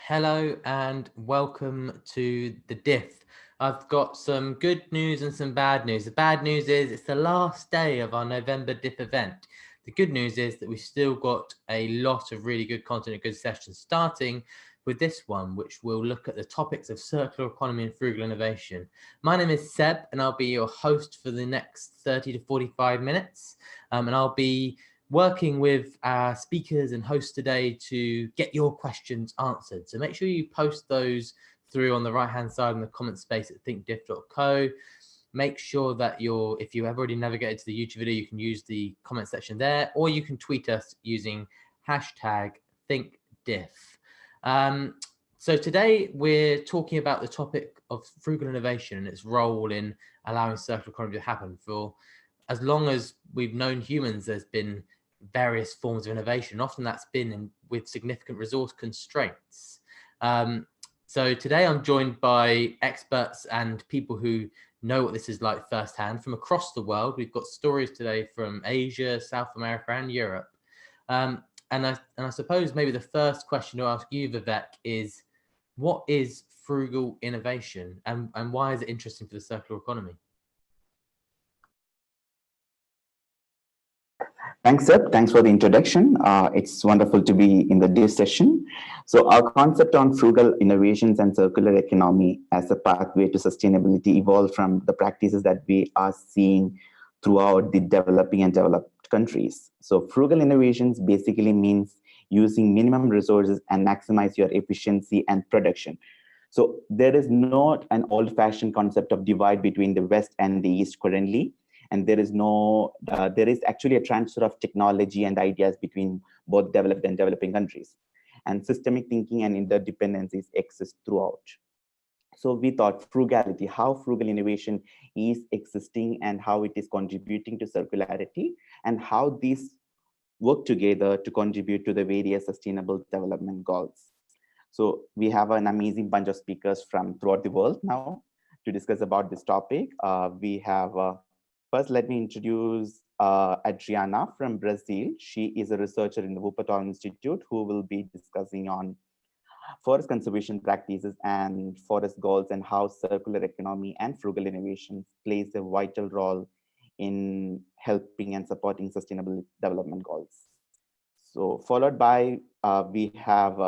Hello and welcome to the DIF. I've got some good news and some bad news. The bad news is it's the last day of our November DIF event. The good news is that we've still got a lot of really good content and good sessions, starting with this one, which will look at the topics of circular economy and frugal innovation. My name is Seb, and I'll be your host for the next 30 to 45 minutes. And I'll be working with our speakers and hosts today to get your questions answered. So make sure you post those through on the right-hand side in the comment space at thinkdiff.co. Make sure that if you have already navigated to the YouTube video, you can use the comment section there, or you can tweet us using hashtag ThinkDiff. So today we're talking about the topic of frugal innovation and its role in allowing circular economy to happen. For as long as we've known humans, there's been various forms of innovation. Often that's been with significant resource constraints. So today I'm joined by experts and people who know what this is like firsthand from across the world. We've got stories today from Asia, South America, and Europe. And I suppose maybe the first question to ask you, Vivek, is what is frugal innovation and why is it interesting for the circular economy? Thanks, Seb. Thanks for the introduction. It's wonderful to be in the DIF session. So our concept on frugal innovations and circular economy as a pathway to sustainability evolved from the practices that we are seeing throughout the developing and developed countries. So frugal innovations basically means using minimum resources and maximize your efficiency and production. So there is not an old-fashioned concept of divide between the West and the East currently. And there is actually a transfer of technology and ideas between both developed and developing countries. And systemic thinking and interdependencies exist throughout. So we thought frugality, how frugal innovation is existing and how it is contributing to circularity and how these work together to contribute to the various sustainable development goals. So we have an amazing bunch of speakers from throughout the world now to discuss about this topic. First, let me introduce Adriana from Brazil. She is a researcher in the Wuppertal Institute who will be discussing on forest conservation practices and forest goals and how circular economy and frugal innovation plays a vital role in helping and supporting sustainable development goals. So followed by, we have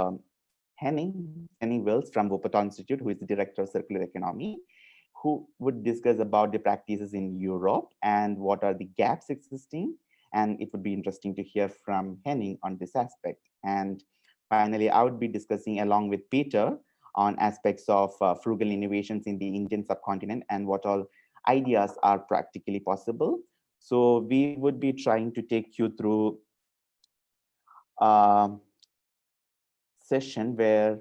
Henning Wills from Wuppertal Institute, who is the director of circular economy, who would discuss about the practices in Europe and what are the gaps existing. And it would be interesting to hear from Henning on this aspect. And finally, I would be discussing along with Peter on aspects of frugal innovations in the Indian subcontinent and what all ideas are practically possible. So we would be trying to take you through a session where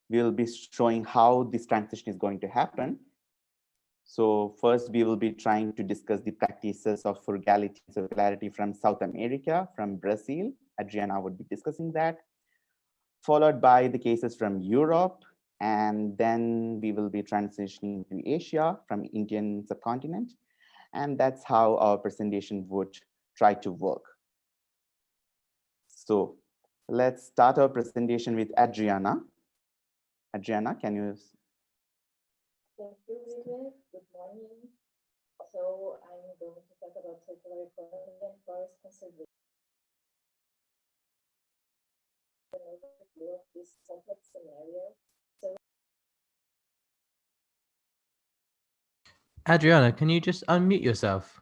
we'll be showing how this transition is going to happen. So first, we will be trying to discuss the practices of frugality and circularity from South America, from Brazil. Adriana would be discussing that, followed by the cases from Europe. And then we will be transitioning to Asia from Indian subcontinent. And that's how our presentation would try to work. So let's start our presentation with Adriana. Adriana, can you? Thank you, Vivek. Good morning. So I'm going to talk about circular economy and forest conservation. An overview of this complex scenario. So, Adriana, can you just unmute yourself?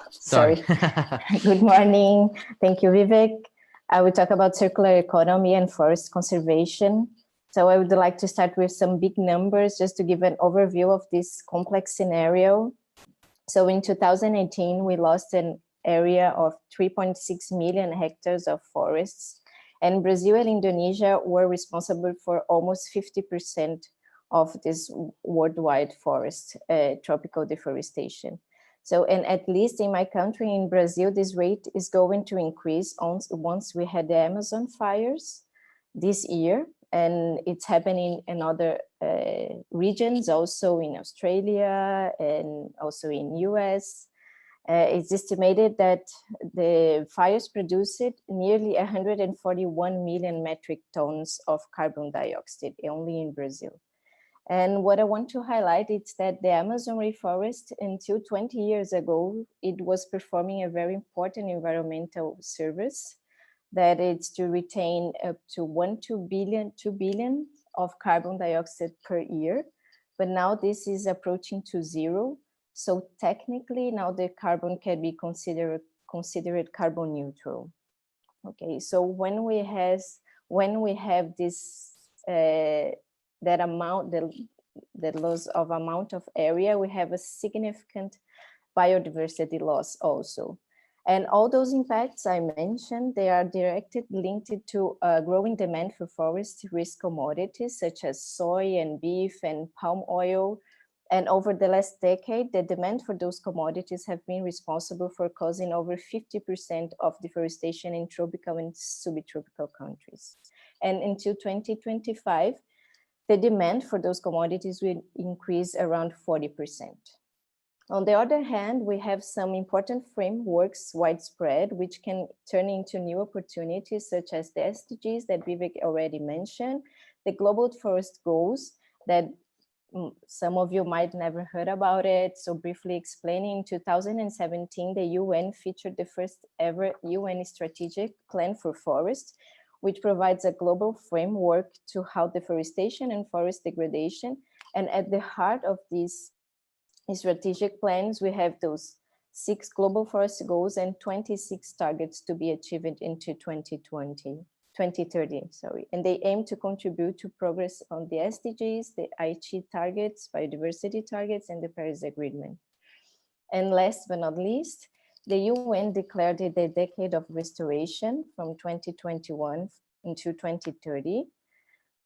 Sorry. Good morning. Thank you, Vivek. I will talk about circular economy and forest conservation. So I would like to start with some big numbers just to give an overview of this complex scenario. So in 2018, we lost an area of 3.6 million hectares of forests, and Brazil and Indonesia were responsible for almost 50% of this worldwide forest, tropical deforestation. So, and at least in my country, in Brazil, this rate is going to increase once we had the Amazon fires this year. And it's happening in other regions, also in Australia and also in US. It's estimated that the fires produced nearly 141 million metric tons of carbon dioxide only in Brazil. And what I want to highlight is that the Amazon rainforest, until 20 years ago, it was performing a very important environmental service, that it's to retain up to 2 billion of carbon dioxide per year. But now this is approaching to zero. So technically now the carbon can be considered carbon neutral. Okay, so when we have this that amount, the loss of amount of area, we have a significant biodiversity loss also. And all those impacts I mentioned, they are directly linked to growing demand for forest risk commodities such as soy and beef and palm oil. And over the last decade, the demand for those commodities have been responsible for causing over 50% of deforestation in tropical and subtropical countries. And until 2025, the demand for those commodities will increase around 40%. On the other hand, we have some important frameworks widespread, which can turn into new opportunities, such as the SDGs that Vivek already mentioned, the Global Forest Goals that some of you might never heard about it. So briefly explaining, in 2017, the UN featured the first ever UN strategic plan for forests, which provides a global framework to how deforestation and forest degradation. And at the heart of these strategic plans, we have those 6 global forest goals and 26 targets to be achieved into 2030, sorry. And they aim to contribute to progress on the SDGs, the Aichi targets, biodiversity targets, and the Paris Agreement. And last but not least, the UN declared it the decade of restoration from 2021 into 2030.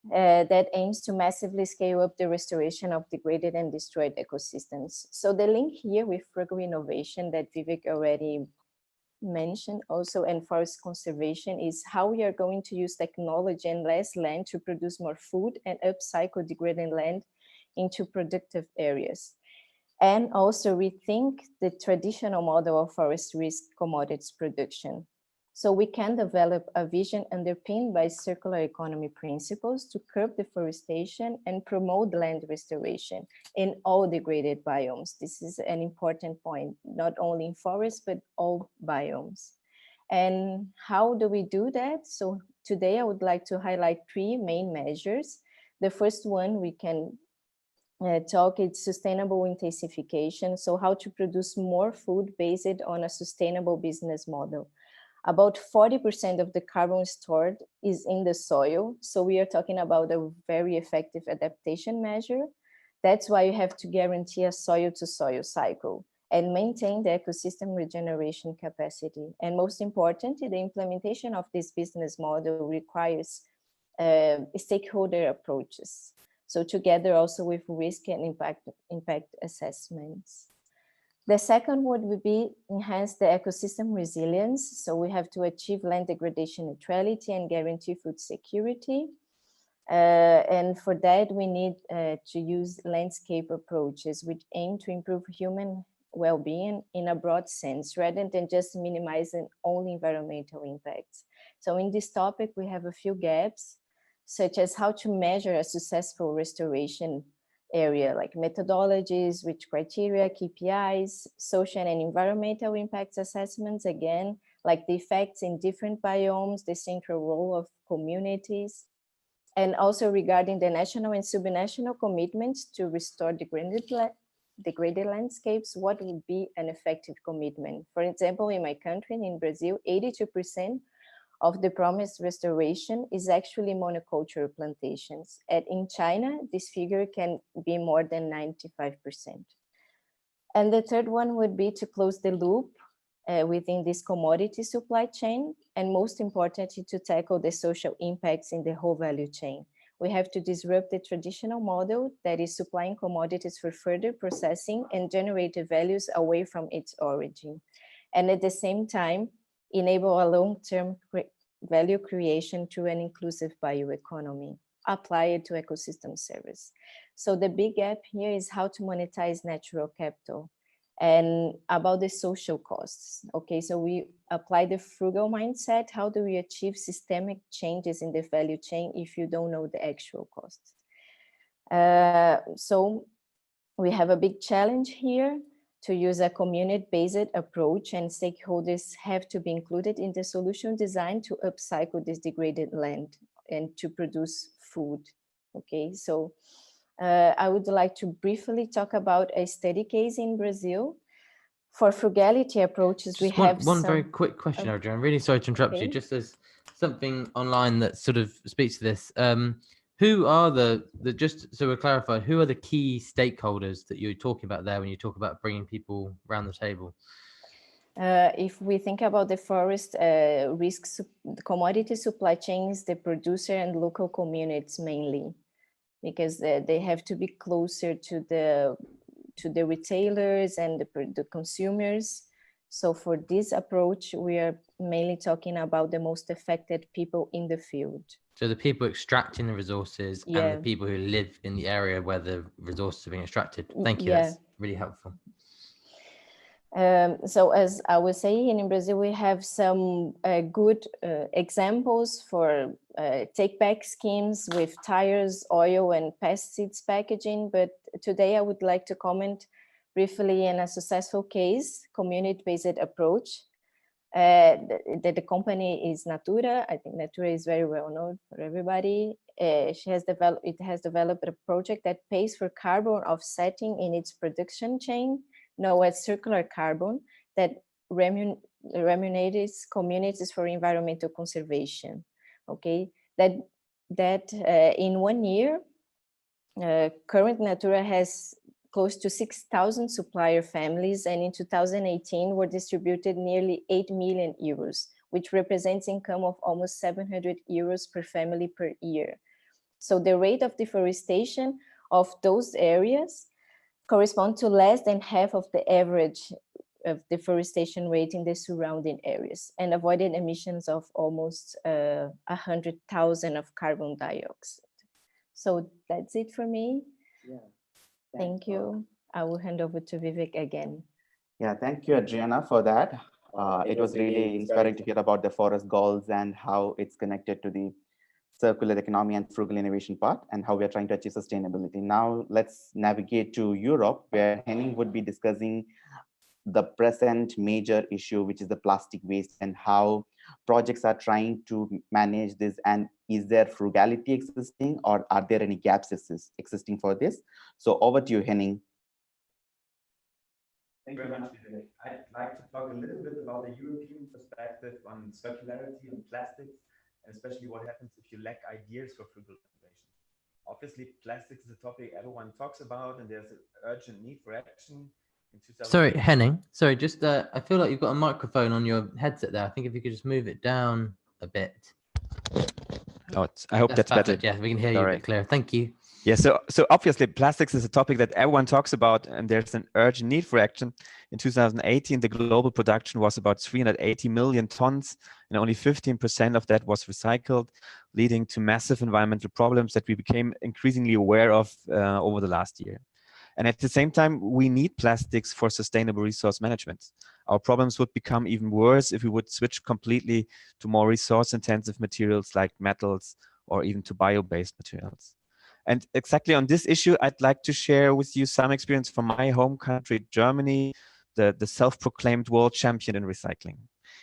That aims to massively scale up the restoration of degraded and destroyed ecosystems. So the link here with frugal innovation that Vivek already mentioned also, and forest conservation, is how we are going to use technology and less land to produce more food and upcycle degraded land into productive areas. And also rethink the traditional model of forest risk commodities production. So we can develop a vision underpinned by circular economy principles to curb deforestation and promote land restoration in all degraded biomes. This is an important point, not only in forests, but all biomes. And how do we do that? So today I would like to highlight 3 main measures. The first one we can talk is sustainable intensification. So how to produce more food based on a sustainable business model. About 40% of the carbon stored is in the soil. So we are talking about a very effective adaptation measure. That's why you have to guarantee a soil to soil cycle and maintain the ecosystem regeneration capacity. And most importantly, the implementation of this business model requires stakeholder approaches. So together also with risk and impact assessments. The second would be enhance the ecosystem resilience. So we have to achieve land degradation neutrality and guarantee food security. And for that, we need to use landscape approaches which aim to improve human well-being in a broad sense, rather than just minimizing only environmental impacts. So in this topic, we have a few gaps, such as how to measure a successful restoration area, like methodologies, which criteria, KPIs, social and environmental impacts assessments, again, like the effects in different biomes, the central role of communities, and also regarding the national and subnational commitments to restore degraded landscapes, what would be an effective commitment? For example, in my country, in Brazil, 82% of the promised restoration is actually monoculture plantations. And in China, this figure can be more than 95%. And the third one would be to close the loop within this commodity supply chain, and most importantly, to tackle the social impacts in the whole value chain. We have to disrupt the traditional model that is supplying commodities for further processing and generate values away from its origin. And at the same time, enable a long-term value creation through an inclusive bioeconomy, apply it to ecosystem service. So the big gap here is how to monetize natural capital. And about the social costs. Okay, so we apply the frugal mindset. How do we achieve systemic changes in the value chain if you don't know the actual costs? So we have a big challenge here to use a community-based approach, and stakeholders have to be included in the solution design to upcycle this degraded land and to produce food. Okay, so I would like to briefly talk about a study case in Brazil. For frugality approaches, we have one very quick question, Adrian. I'm really sorry to interrupt you. Just as something online that sort of speaks to this. Who are just so we're clarified, who are the key stakeholders that you're talking about there when you talk about bringing people around the table? If we think about the forest risks, the commodity supply chains, the producer and local communities mainly, because they have to be closer to the retailers and the consumers. So for this approach, we are mainly talking about the most affected people in the field. So the people extracting the resources and the people who live in the area where the resources are being extracted. Thank you, that's really helpful. So as I was saying, in Brazil, we have some good examples for take-back schemes with tires, oil, and pesticides packaging. But today I would like to comment briefly on a successful case, community-based approach. The company is Natura. I think Natura is very well known for everybody. It has developed a project that pays for carbon offsetting in its production chain, known as circular carbon, that remunerates communities for environmental conservation. Okay, that in 1 year, current Natura has close to 6,000 supplier families, and in 2018 were distributed nearly 8 million euros, which represents income of almost 700 euros per family per year. So the rate of deforestation of those areas correspond to less than half of the average of deforestation rate in the surrounding areas, and avoided emissions of almost 100,000 of carbon dioxide. So that's it for me. Yeah. Thank you. I will hand over to Vivek again. Yeah, thank you, Adriana, for that. It was really inspiring to hear about the forest goals and how it's connected to the circular economy and frugal innovation part, and how we are trying to achieve sustainability. Now let's navigate to Europe, where Henning would be discussing the present major issue, which is the plastic waste, and how projects are trying to manage this, and is there frugality existing, or are there any gaps existing for this? So over to you, Henning. Thank you very much, Vivek. I'd like to talk a little bit about the European perspective on circularity and plastics, and especially what happens if you lack ideas for frugal innovation. Obviously, plastics is a topic everyone talks about, and there's an urgent need for action. Sorry, Henning. Sorry, just I feel like you've got a microphone on your headset there. I think if you could just move it down a bit. Oh, I hope that's better. Yeah, we can hear you a bit clearer. Thank you. Yeah, so obviously plastics is a topic that everyone talks about, and there's an urgent need for action. In 2018, the global production was about 380 million tons, and only 15% of that was recycled, leading to massive environmental problems that we became increasingly aware of over the last year. And at the same time, we need plastics for sustainable resource management. Our problems would become even worse if we would switch completely to more resource-intensive materials like metals, or even to bio-based materials. And exactly on this issue, I'd like to share with you some experience from my home country, Germany, the self-proclaimed world champion in recycling.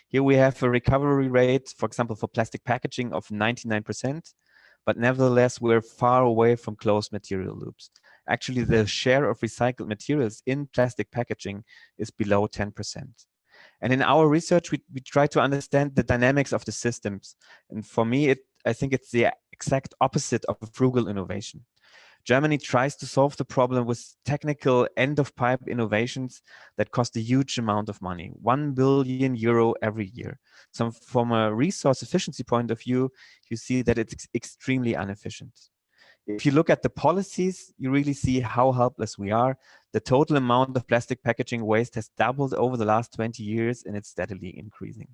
Here we have a recovery rate, for example, for plastic packaging of 99%, but nevertheless, we're far away from closed material loops. Actually, the share of recycled materials in plastic packaging is below 10%. And in our research, we try to understand the dynamics of the systems. And for me, I think it's the exact opposite of a frugal innovation. Germany tries to solve the problem with technical end-of-pipe innovations that cost a huge amount of money, 1 billion euro every year. So from a resource efficiency point of view, you see that it's extremely inefficient. If you look at the policies, you really see how helpless we are. The total amount of plastic packaging waste has doubled over the last 20 years, and it's steadily increasing.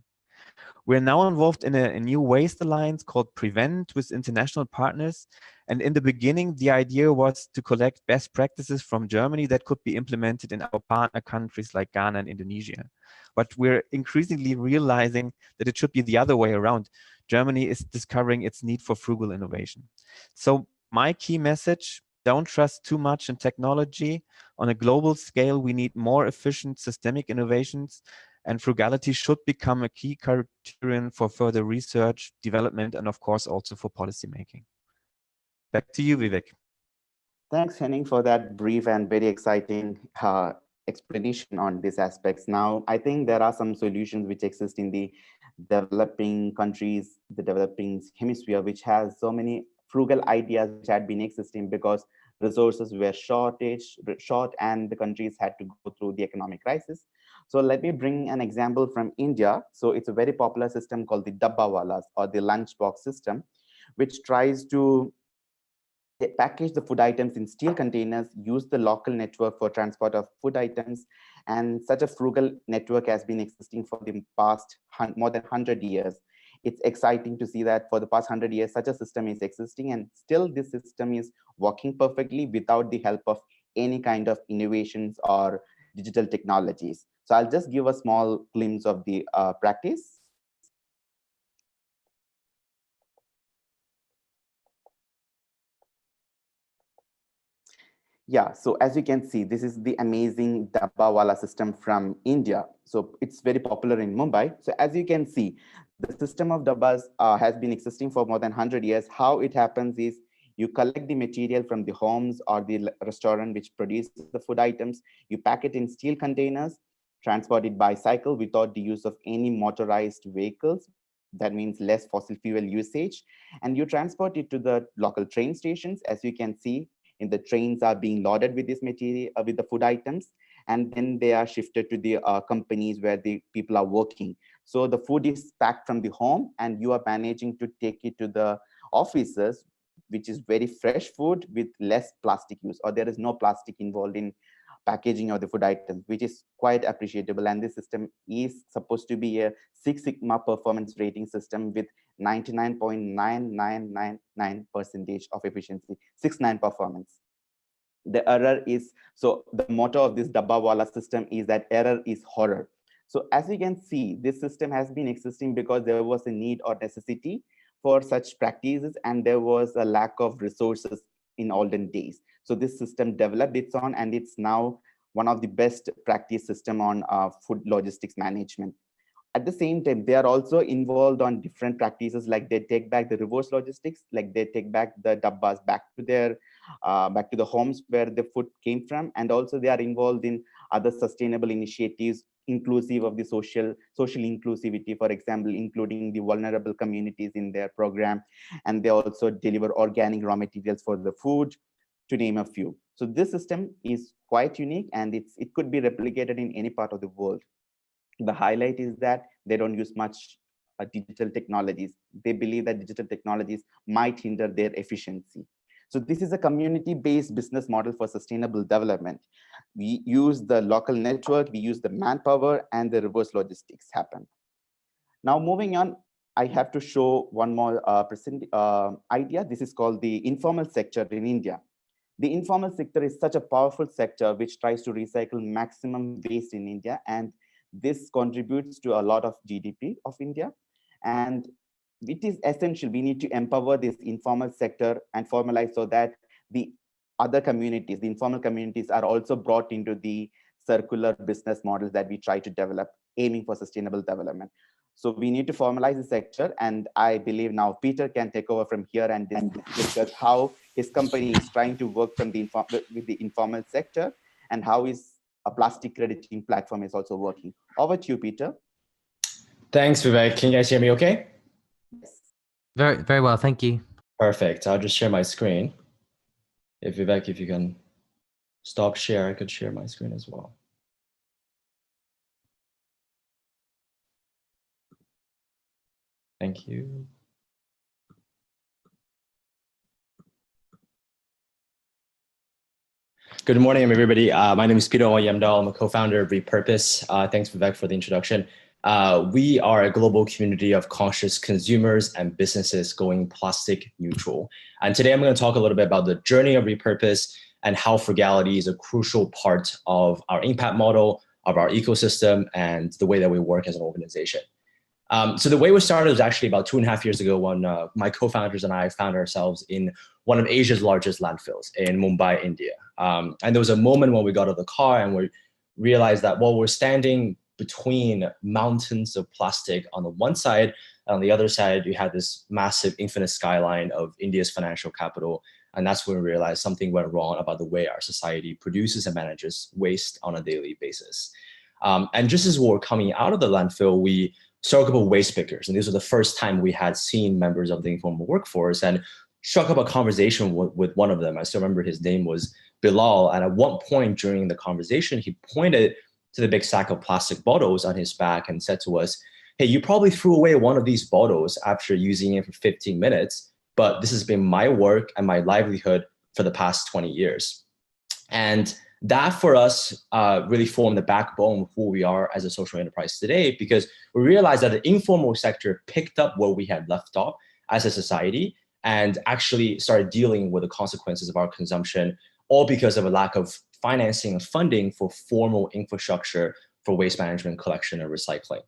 We're now involved in a new waste alliance called Prevent with international partners. And in the beginning, the idea was to collect best practices from Germany that could be implemented in our partner countries like Ghana and Indonesia. But we're increasingly realizing that it should be the other way around. Germany is discovering its need for frugal innovation. So my key message, don't trust too much in technology. On a global scale, we need more efficient systemic innovations, and frugality should become a key criterion for further research, development, and of course also for policymaking. Back to you, Vivek. Thanks, Henning, for that brief and very exciting explanation on these aspects. Now, I think there are some solutions which exist in the developing countries, the developing hemisphere, which has so many frugal ideas which had been existing because resources were short and the countries had to go through the economic crisis. So let me bring an example from India. So it's a very popular system called the Dabbawalas, or the lunchbox system, which tries to package the food items in steel containers, use the local network for transport of food items, and such a frugal network has been existing for the past more than 100 years. It's exciting to see that for the past 100 years, such a system is existing, and still this system is working perfectly without the help of any kind of innovations or digital technologies. So I'll just give a small glimpse of the practice. Yeah, so as you can see, this is the amazing Dabbawala system from India. So it's very popular in Mumbai. So as you can see, the system of dabbas has been existing for more than 100 years. How it happens is you collect the material from the homes or the restaurant which produces the food items, you pack it in steel containers, transport it by cycle without the use of any motorized vehicles. That means less fossil fuel usage. And you transport it to the local train stations. As you can see, in the trains are being loaded with this material, with the food items, and then they are shifted to the companies where the people are working. So the food is packed from the home and you are managing to take it to the offices, which is very fresh food with less plastic use, or there is no plastic involved in packaging of the food items, which is quite appreciable. And this system is supposed to be a Six Sigma performance rating system with 99.9999% of efficiency, 6.9 performance. The error is, so the motto of this Dabbawala system is that error is horror. So as you can see, this system has been existing because there was a need or necessity for such practices, and there was a lack of resources in olden days. So this system developed its own, and it's now one of the best practice system on food logistics management. At the same time, they are also involved on different practices, like they take back the reverse logistics, like they take back the dabbas back to their back to the homes where the food came from, and also they are involved in other sustainable initiatives inclusive of the social inclusivity, for example, including the vulnerable communities in their program, and they also deliver organic raw materials for the food, to name a few. So this system is quite unique, and it could be replicated in any part of the world. The highlight is that they don't use much digital technologies. They believe that digital technologies might hinder their efficiency. So this is a community-based business model for sustainable development. We use the local network, we use the manpower, and the reverse logistics happen. Now moving on, I have to show one more idea. This is called the informal sector in India. The informal sector is such a powerful sector which tries to recycle maximum waste in India, and this contributes to a lot of GDP of India. And it is essential. We need to empower this informal sector and formalize so that the other communities, the informal communities, are also brought into the circular business models that we try to develop, aiming for sustainable development. So we need to formalize the sector, and I believe now Peter can take over from here and discuss how his company is trying to work from with the informal sector, and how his a plastic crediting platform is also working. Over to you, Peter. Thanks, Vivek. Can you guys hear me okay? Yes. Very, very well, thank you. Perfect. I'll just share my screen. If Vivek, if you can stop share, I could share my screen as well. Thank you. Good morning, everybody. My name is Peter Oyemdal. I'm a co-founder of Repurpose. Thanks, Vivek, for the introduction. We are a global community of conscious consumers and businesses going plastic neutral. And today I'm going to talk a little bit about the journey of repurpose and how frugality is a crucial part of our impact model, of our ecosystem, and the way that we work as an organization. So the way we started was actually about 2.5 years ago when my co-founders and I found ourselves in one of Asia's largest landfills in Mumbai, India. And there was a moment when we got out of the car and we realized that while we're standing between mountains of plastic on the one side, and on the other side, you had this massive infinite skyline of India's financial capital. And that's when we realized something went wrong about the way our society produces and manages waste on a daily basis. And just as we were coming out of the landfill, we struck up with waste pickers. And this was the first time we had seen members of the informal workforce, and struck up a conversation with one of them. I still remember his name was Bilal. And at one point during the conversation, he pointed to the big sack of plastic bottles on his back and said to us, "Hey, you probably threw away one of these bottles after using it for 15 minutes, but this has been my work and my livelihood for the past 20 years. And that for us really formed the backbone of who we are as a social enterprise today, because we realized that the informal sector picked up where we had left off as a society and actually started dealing with the consequences of our consumption, all because of a lack of financing and funding for formal infrastructure for waste management, collection, and recycling.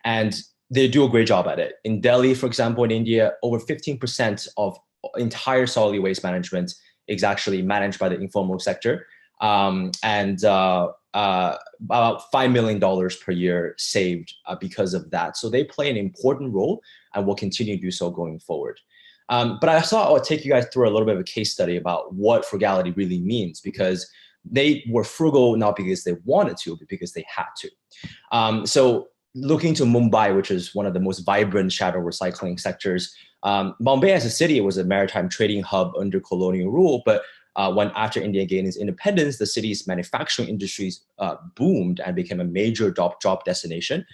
And they do a great job at it. In Delhi, for example, in India, over 15% of entire solid waste management is actually managed by the informal sector. And about $5 million per year saved because of that. So they play an important role and will continue to do so going forward. But I thought I would take you guys through a little bit of a case study about what frugality really means, because they were frugal not because they wanted to, but because they had to. So looking to Mumbai, which is one of the most vibrant shadow recycling sectors, Bombay as a city was a maritime trading hub under colonial rule, but when after India gained its independence, the city's manufacturing industries boomed and became a major job destination.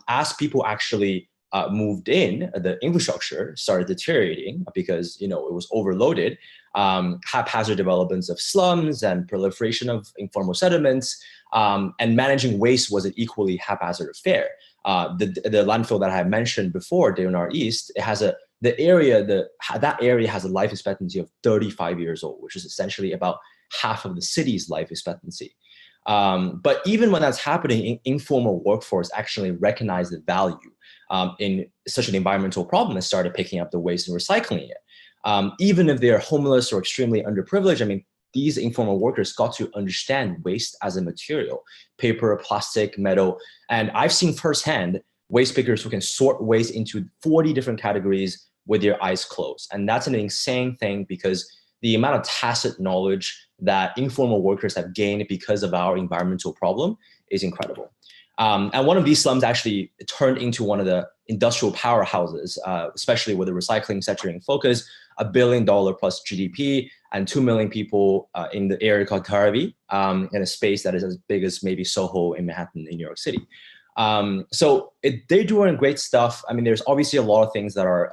As people actually moved in, the infrastructure started deteriorating because it was overloaded. Haphazard developments of slums and proliferation of informal settlements, and managing waste was an equally haphazard affair. The landfill that I had mentioned before, Dabbawala East, it has that area has a life expectancy of 35 years old, which is essentially about half of the city's life expectancy. But even when that's happening, informal workforce actually recognize the value in such an environmental problem and started picking up the waste and recycling it. Even if they're homeless or extremely underprivileged, I mean, these informal workers got to understand waste as a material, paper, plastic, metal. And I've seen firsthand waste pickers who can sort waste into 40 different categories with their eyes closed. And that's an insane thing, because the amount of tacit knowledge that informal workers have gained because of our environmental problem is incredible. And one of these slums actually turned into one of the industrial powerhouses, especially with the recycling sector in focus, $1 billion plus GDP, and 2 million people in the area called Dharavi, in a space that is as big as maybe Soho in Manhattan in New York City. So they're doing great stuff. I mean, there's obviously a lot of things that are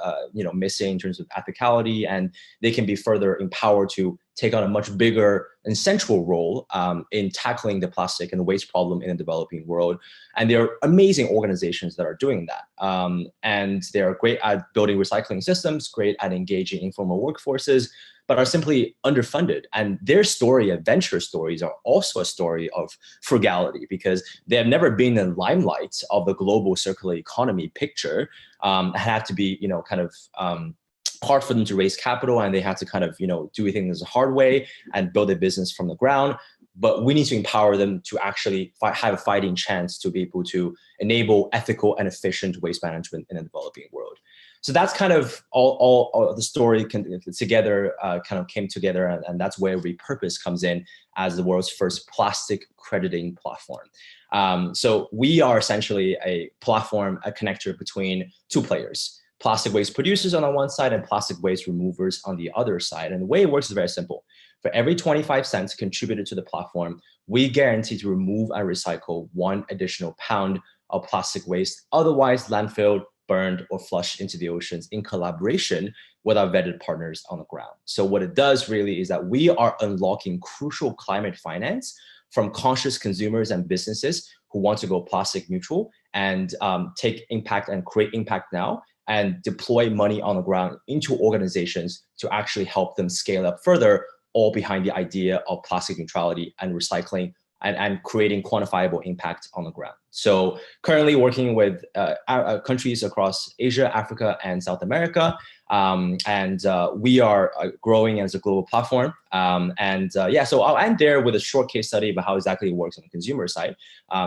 missing in terms of ethicality, and they can be further empowered to take on a much bigger and central role in tackling the plastic and the waste problem in the developing world. And there are amazing organizations that are doing that. And they're great at building recycling systems, great at engaging informal workforces, but are simply underfunded. And their story, adventure stories, are also a story of frugality, because they have never been in the limelight of the global circular economy picture. It had to be, hard for them to raise capital, and they had to kind of, do things the hard way and build a business from the ground. But we need to empower them to actually have a fighting chance to be able to enable ethical and efficient waste management in the developing world. So that's kind of all the story came together, and that's where Repurpose comes in as the world's first plastic crediting platform. So we are essentially a platform, a connector between two players: plastic waste producers on the one side and plastic waste removers on the other side. And the way it works is very simple. For every 25 cents contributed to the platform, we guarantee to remove and recycle 1 additional pound of plastic waste, otherwise landfilled, burned, or flushed into the oceans, in collaboration with our vetted partners on the ground. So what it does really is that we are unlocking crucial climate finance from conscious consumers and businesses who want to go plastic neutral and take impact and create impact now and deploy money on the ground into organizations to actually help them scale up further, all behind the idea of plastic neutrality and recycling and creating quantifiable impact on the ground. So currently working with countries across Asia, Africa, and South America. We are growing as a global platform. Yeah, so I'll end there with a short case study about how exactly it works on the consumer side.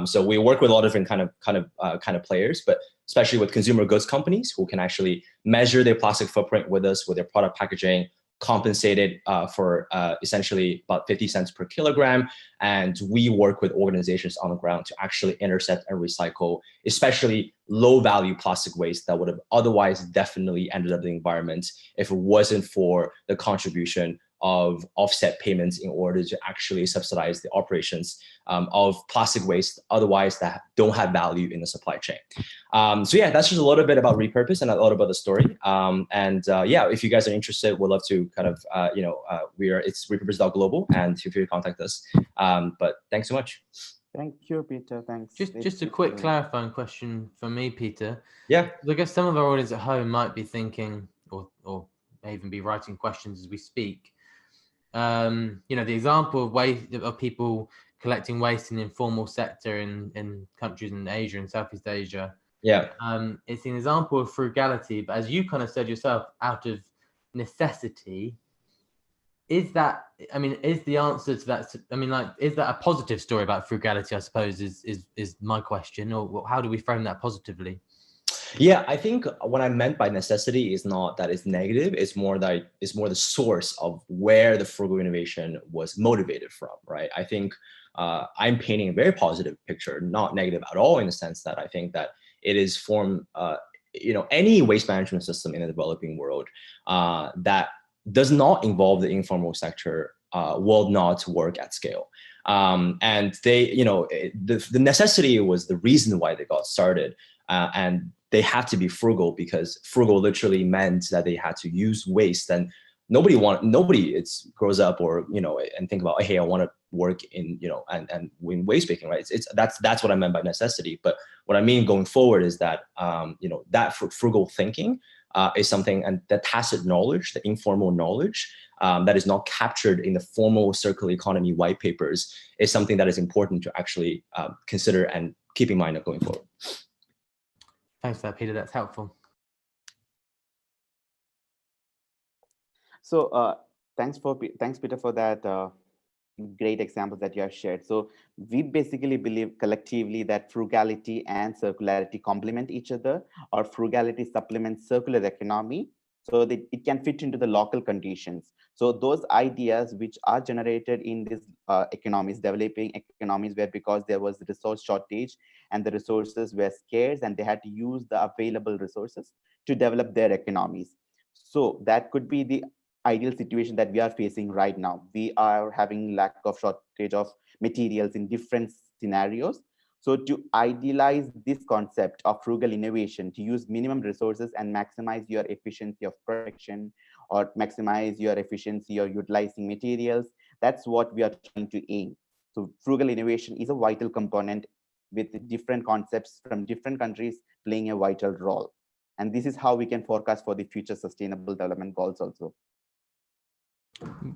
So we work with a lot of different kind of players, but especially with consumer goods companies who can actually measure their plastic footprint with us, with their product packaging, compensated for essentially about 50 cents per kilogram. And we work with organizations on the ground to actually intercept and recycle, especially low value plastic waste that would have otherwise definitely ended up in the environment if it wasn't for the contribution of offset payments in order to actually subsidize the operations of plastic waste otherwise that don't have value in the supply chain. So yeah, that's just a little bit about repurpose and a lot about the story. Yeah, if you guys are interested, we'd love to kind of, it's repurpose.global and feel free to contact us. But thanks so much. Thank you, Peter. Thanks. Just a quick clarifying question from me, Peter. Yeah. I guess some of our audience at home might be thinking, or may even be writing questions as we speak. The example of waste of people collecting waste in the informal sector in countries in Asia and Southeast Asia. Yeah. It's an example of frugality, but as you kind of said yourself, out of necessity. Is the answer to that? Is that a positive story about frugality? I suppose is my question, or how do we frame that positively? Yeah, I think what I meant by necessity is not that it's negative. It's more that it's more the source of where the frugal innovation was motivated from, right? I think I'm painting a very positive picture, not negative at all, in the sense that I think that it is from any waste management system in the developing world that does not involve the informal sector will not work at scale. And they, the necessity was the reason why they got started. And they had to be frugal because frugal literally meant that they had to use waste. And nobody grows up or, and think about, hey, I want to work in, and in waste picking, right? That's what I meant by necessity. But what I mean going forward is that, that frugal thinking is something, and the tacit knowledge, the informal knowledge that is not captured in the formal circular economy white papers is something that is important to actually consider and keep in mind going forward. Thanks for that, Peter. That's helpful. So thanks, Peter, for that great examples that you have shared. So we basically believe collectively that frugality and circularity complement each other, or frugality supplements circular economy, so that it can fit into the local conditions. So those ideas which are generated in these economies, developing economies, where because there was resource shortage and the resources were scarce and they had to use the available resources to develop their economies. So that could be the ideal situation that we are facing right now. We are having lack of shortage of materials in different scenarios. So to idealize this concept of frugal innovation, to use minimum resources and maximize your efficiency of production, or maximize your efficiency or utilizing materials, that's what we are trying to aim. So frugal innovation is a vital component with different concepts from different countries playing a vital role. And this is how we can forecast for the future sustainable development goals also.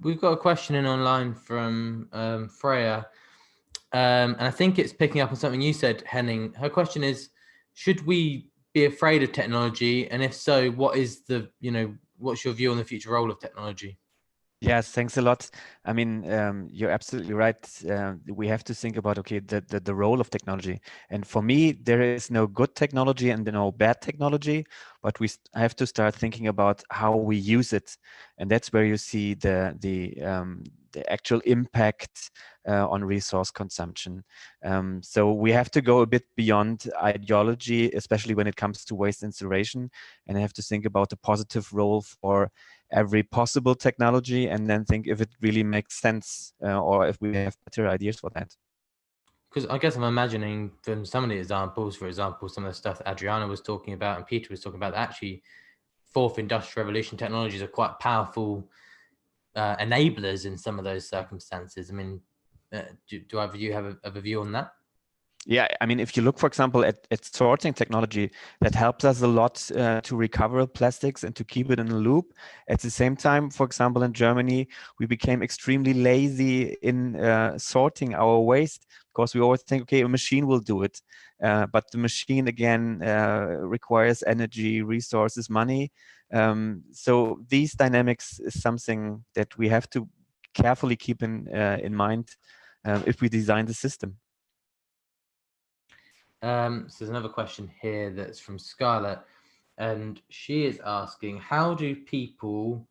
We've got a question in online from Freya. And I think it's picking up on something you said, Henning. Her question is, should we be afraid of technology? And if so, what is what's your view on the future role of technology? Yes, thanks a lot. I mean, you're absolutely right. We have to think about, okay, the role of technology. And for me, there is no good technology and no bad technology, but we have to start thinking about how we use it. And that's where you see the actual impact on resource consumption. So we have to go a bit beyond ideology, especially when it comes to waste incineration, and have to think about the positive role for every possible technology, and then think if it really makes sense or if we have better ideas for that. Because I guess I'm imagining from some of the examples, for example, some of the stuff that Adriana was talking about and Peter was talking about, that actually fourth industrial revolution technologies are quite powerful enablers in some of those circumstances. I mean, do either of you have a view on that? Yeah, I mean, if you look, for example, at sorting technology, that helps us a lot to recover plastics and to keep it in a loop. At the same time, for example, in Germany, we became extremely lazy in sorting our waste because we always think, okay, a machine will do it. But the machine, again, requires energy, resources, money. So these dynamics is something that we have to carefully keep in mind if we design the system. So there's another question here that's from Scarlett, and she is asking, how do people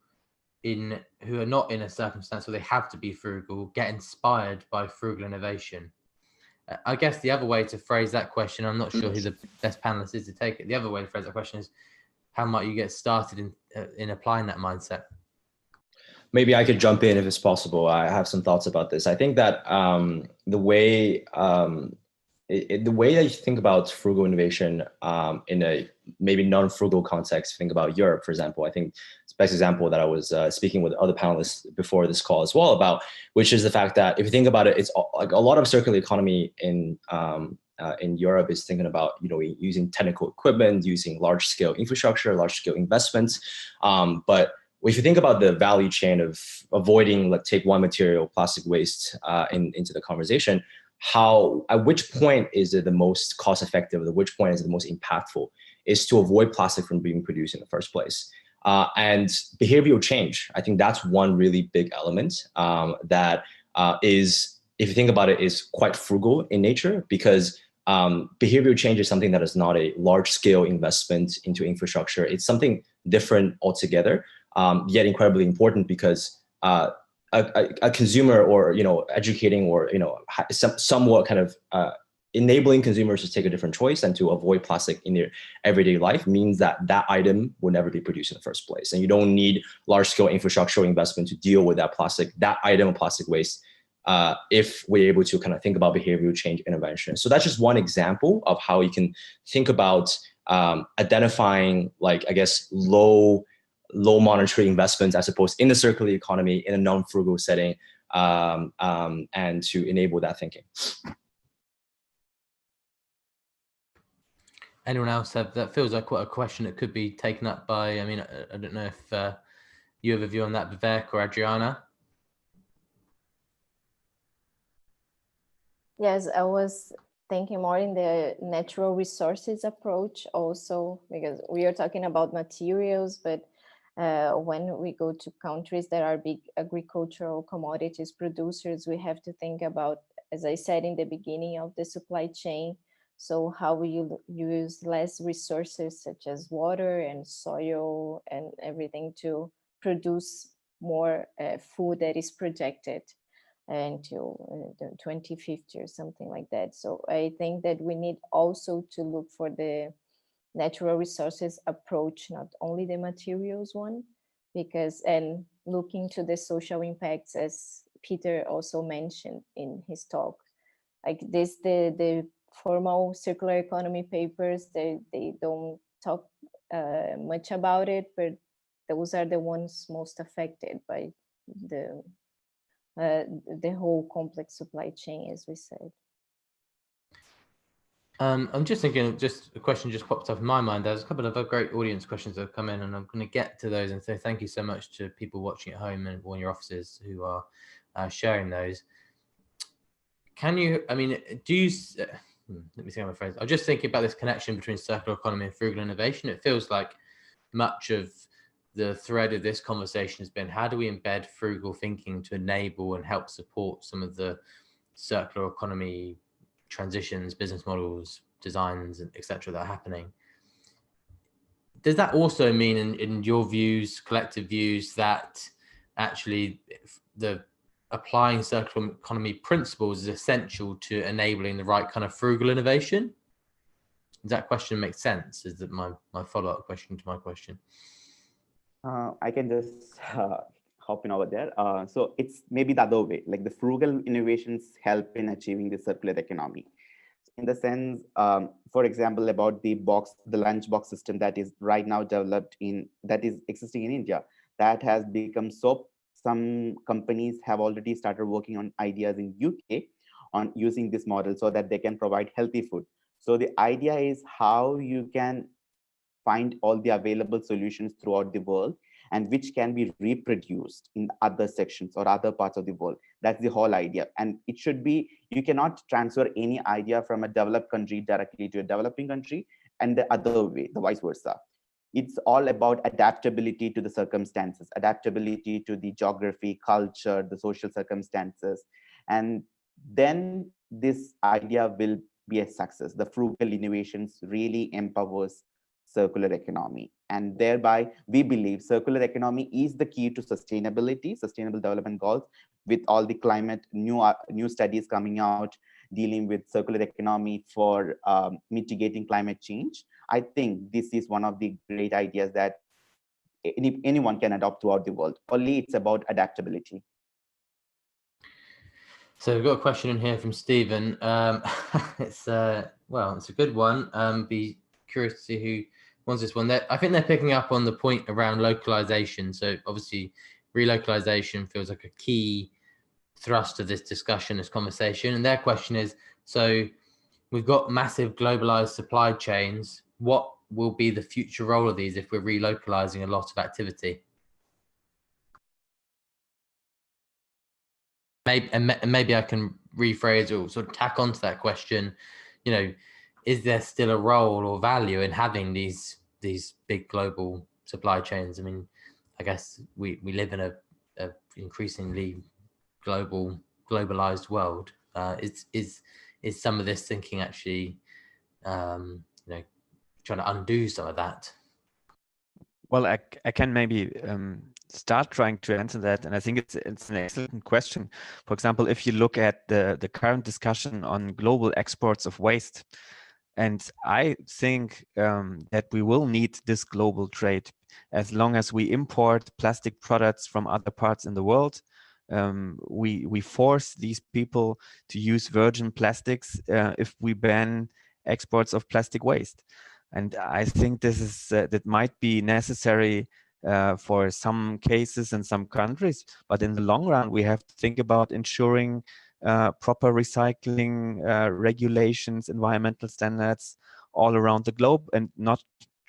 who are not in a circumstance where they have to be frugal get inspired by frugal innovation? I guess the other way to phrase that question, I'm not sure who the best panelist is to take it. The other way to phrase that question is, how might you get started in applying that mindset? Maybe I could jump in if it's possible. I have some thoughts about this. I think that the way that you think about frugal innovation in a maybe non-frugal context, think about Europe, for example. I think it's the best example that I was speaking with other panelists before this call as well about, which is the fact that if you think about it, it's like a lot of circular economy in Europe is thinking about, you know, using technical equipment, using large-scale infrastructure, large-scale investments, but if you think about the value chain of avoiding, like, take one material, plastic waste, into the conversation, at which point is it the most cost effective, at which point is it the most impactful, is to avoid plastic from being produced in the first place. And behavioral change, I think that's one really big element that is, if you think about it, is quite frugal in nature, because behavioral change is something that is not a large scale investment into infrastructure. It's something different altogether. Yet incredibly important, because a consumer, or, you know, educating, or, you know, somewhat kind of enabling consumers to take a different choice and to avoid plastic in their everyday life means that that item will never be produced in the first place. And you don't need large scale infrastructural investment to deal with that item of plastic waste, if we're able to kind of think about behavioral change intervention. So that's just one example of how you can think about identifying, like, I guess, low monetary investments, I suppose, in the circular economy in a non-frugal setting, and to enable that thinking. Anyone else have, that feels like quite a question that could be taken up by, I mean, I don't know if you have a view on that, Vivek or Adriana? Yes, I was thinking more in the natural resources approach also, because we are talking about materials, but when we go to countries that are big agricultural commodities producers, we have to think about, as I said in the beginning of the supply chain, so how will you use less resources such as water and soil and everything to produce more food that is projected until 2050 or something like that. So I think that we need also to look for the natural resources approach, not only the materials one, because, and looking to the social impacts, as Peter also mentioned in his talk, like this, the formal circular economy papers, they don't talk much about it, but those are the ones most affected by the whole complex supply chain, as we said. I'm just thinking, just a question just popped up in my mind. There's a couple of other great audience questions that have come in, and I'm going to get to those and say thank you so much to people watching at home and in your offices who are sharing those. Can you, I mean, do you, let me see how my phrase. I'm just thinking about this connection between circular economy and frugal innovation. It feels like much of the thread of this conversation has been, how do we embed frugal thinking to enable and help support some of the circular economy transitions, business models, designs, etc. that are happening? Does that also mean, in your views, collective views, that actually the applying circular economy principles is essential to enabling the right kind of frugal innovation? Does that question make sense? Is that my follow-up question to my question? I can just hop in over there. So it's maybe the other way, like the frugal innovations help in achieving the circular economy. In the sense, for example, about the lunchbox system that is right now developed that is existing in India, that has become so, some companies have already started working on ideas in UK on using this model so that they can provide healthy food. So the idea is how you can find all the available solutions throughout the world and which can be reproduced in other sections or other parts of the world. That's the whole idea. And it should be, you cannot transfer any idea from a developed country directly to a developing country and the other way, the vice versa. It's all about adaptability to the circumstances, adaptability to the geography, culture, the social circumstances. And then this idea will be a success. The frugal innovations really empowers circular economy. And thereby, we believe circular economy is the key to sustainability, sustainable development goals, with all the climate, new studies coming out, dealing with circular economy for mitigating climate change. I think this is one of the great ideas that anyone can adopt throughout the world. Only it's about adaptability. So we've got a question in here from Stephen. It's it's a good one. Be curious to see who wants this one. I think they're picking up on the point around localization. So obviously, relocalization feels like a key thrust of this discussion, this conversation. And their question is: so we've got massive globalized supply chains. What will be the future role of these if we're relocalizing a lot of activity? Maybe I can rephrase or sort of tack onto that question. You know, is there still a role or value in having these big global supply chains? I mean, I guess we live in a increasingly globalized world. Is some of this thinking actually, trying to undo some of that? Well, I can maybe start trying to answer that, and I think it's an excellent question. For example, if you look at the current discussion on global exports of waste, and I think that we will need this global trade as long as we import plastic products from other parts in the world. We force these people to use virgin plastics if we ban exports of plastic waste. And I think this is that might be necessary for some cases in some countries, but in the long run, we have to think about ensuring proper recycling regulations, environmental standards all around the globe, and not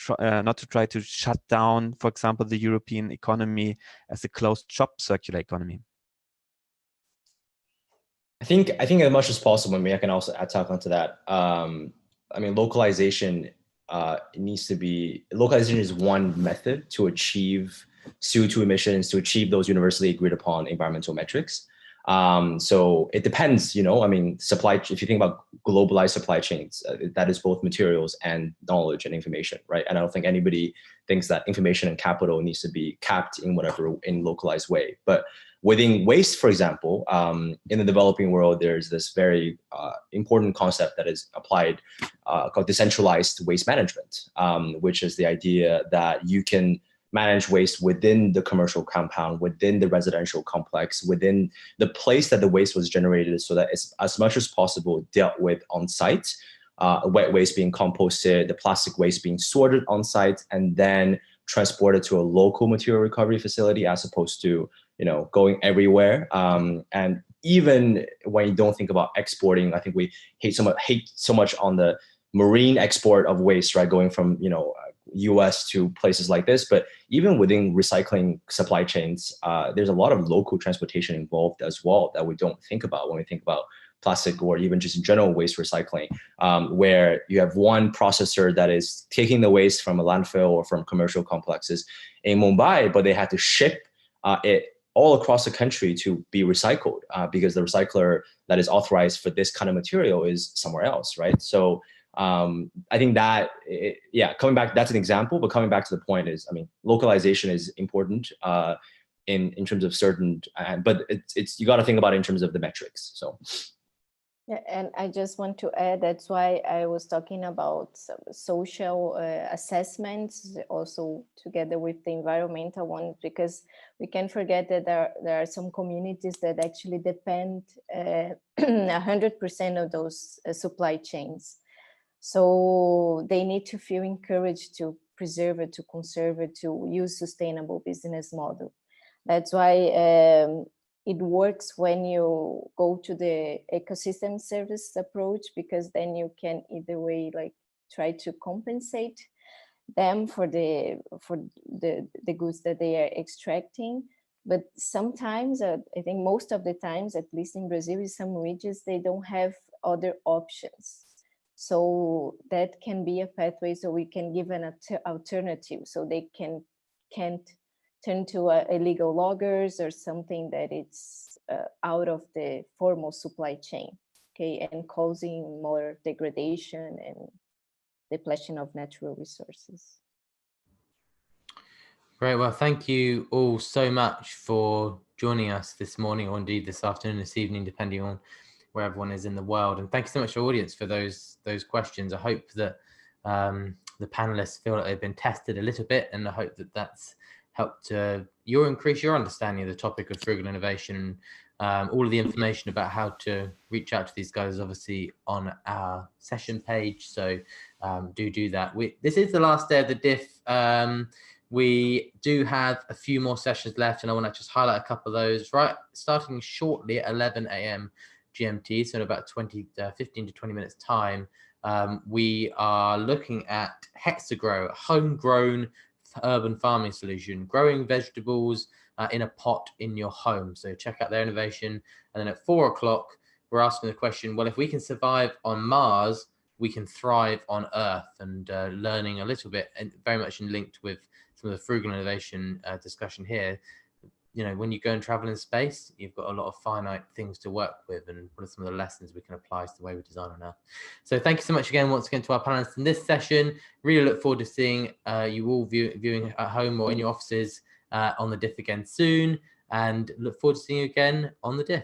to try to shut down, for example, the European economy as a closed shop circular economy. I think as much as possible, I mean, I can also talk onto that. I mean, localization localization is one method to achieve CO2 emissions, to achieve those universally agreed upon environmental metrics. So it depends, I mean, if you think about globalized supply chains, that is both materials and knowledge and information, right? And I don't think anybody thinks that information and capital needs to be capped in localized way. But within waste, for example, in the developing world, there's this very important concept that is applied called decentralized waste management, which is the idea that you can manage waste within the commercial compound, within the residential complex, within the place that the waste was generated, so that it's as much as possible dealt with on site, wet waste being composted, the plastic waste being sorted on site, and then transported to a local material recovery facility, as opposed to going everywhere. And even when you don't think about exporting, I think we hate so much on the marine export of waste, right? Going from US to places like this, but even within recycling supply chains, there's a lot of local transportation involved as well that we don't think about when we think about plastic or even just general waste recycling, where you have one processor that is taking the waste from a landfill or from commercial complexes in Mumbai, but they had to ship it all across the country to be recycled because the recycler that is authorized for this kind of material is somewhere else, right? So I think that, coming back, that's an example, but coming back to the point is, I mean, localization is important in terms of certain, but it's you got to think about it in terms of the metrics. So. Yeah, and I just want to add, that's why I was talking about social assessments, also together with the environmental ones, because we can't forget that there are some communities that actually depend 100% of those supply chains. So they need to feel encouraged to preserve it, to conserve it, to use sustainable business model. That's why it works when you go to the ecosystem service approach, because then you can either way like try to compensate them for the goods that they are extracting. But sometimes, I think most of the times, at least in Brazil, in some regions, they don't have other options. So that can be a pathway, so we can give an alternative, so they can't turn to illegal loggers or something that it's out of the formal supply chain, okay, and causing more degradation and depletion of natural resources. Great. Well, thank you all so much for joining us this morning, or indeed this afternoon, this evening, depending on where everyone is in the world. And thank you so much to the audience for those questions. I hope that the panelists feel that they've been tested a little bit, and I hope that that's helped increase your understanding of the topic of frugal innovation. All of the information about how to reach out to these guys is obviously on our session page, so do that. This is the last day of the DIF. We do have a few more sessions left, and I want to just highlight a couple of those, right, starting shortly at 11 a.m. GMT, so in about 15 to 20 minutes time. We are looking at Hexagrow, homegrown urban farming solution, growing vegetables in a pot in your home. So check out their innovation. And then at 4 o'clock, we're asking the question, well, if we can survive on Mars, we can thrive on Earth, and learning a little bit, and very much linked with some of the frugal innovation discussion here. You know, when you go and travel in space, you've got a lot of finite things to work with, and what are some of the lessons we can apply to the way we design on Earth. So thank you so much again, once again, to our panelists in this session. Really look forward to seeing you all viewing at home or in your offices on the DIF again soon, and look forward to seeing you again on the DIF.